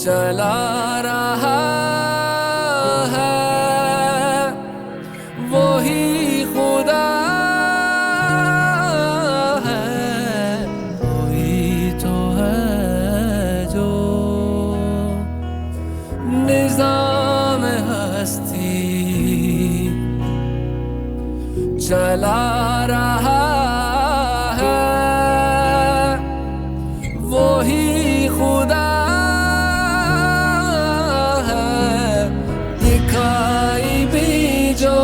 चला रहा है वो ही खुदा है, वही तो है जो निज़ाम हस्ती चला रहा है, वो ही खुदा है। दिखाई भी जो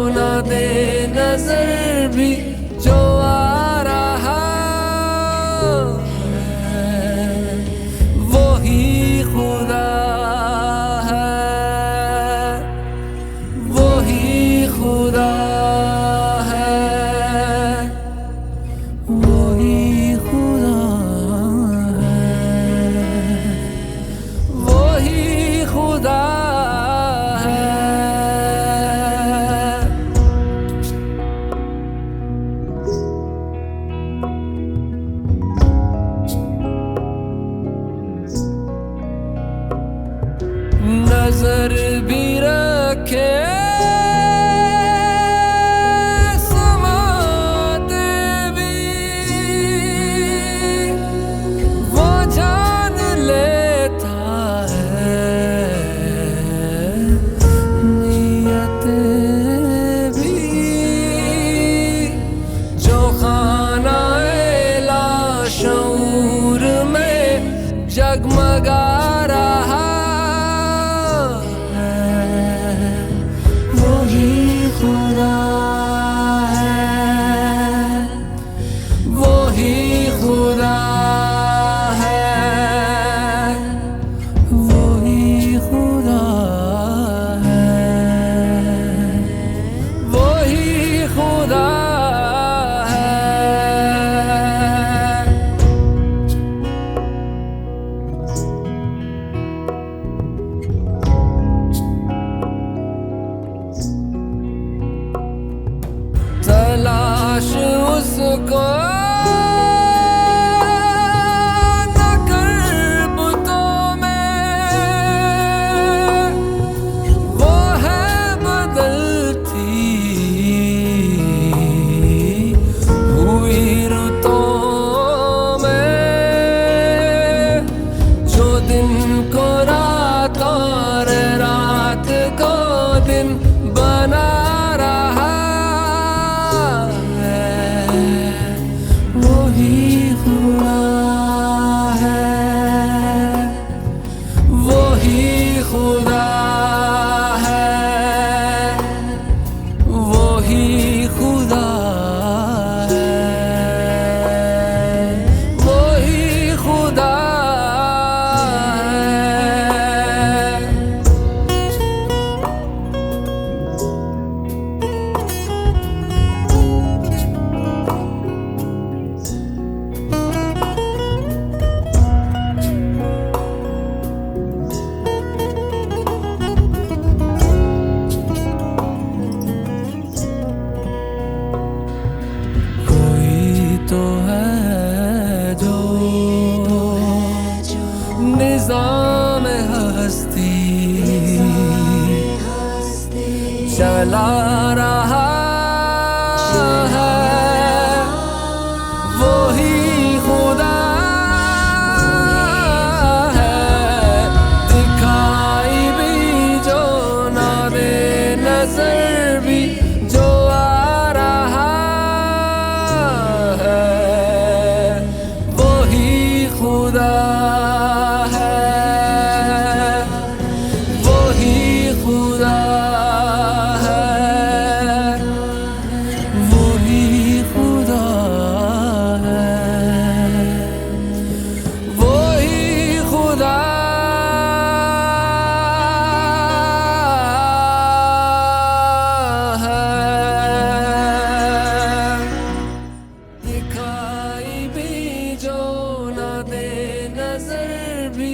न दे नजर भी जो आ रहा है, वो ही खुदा है, वो ही खुदा नजर भी रखे समाते भी वो जान लेता है, नियतें भी जो खानाए लाशऊर में जगमगा रहा खुदा है, वो ही खुदा है, वो ही खुदा है, वो ही खुदा है। तलाश उसको न कर बुतों में, वो है बदलती हुई रुतों में, जो दिन को रात और रात को दिन बना खुदा है, वो ही खुदा है, वो ही खुदा तो है जो निज़ाम हस्ती चला रहा है, वो ही खुदा है। दिखाई भी जो ना दे नजर भी जो आ रहा खुदा है, वो ही खुदा है, वो ही खुदा है, वो ही खुदा है। दिखाई भी जो न दे नजर भी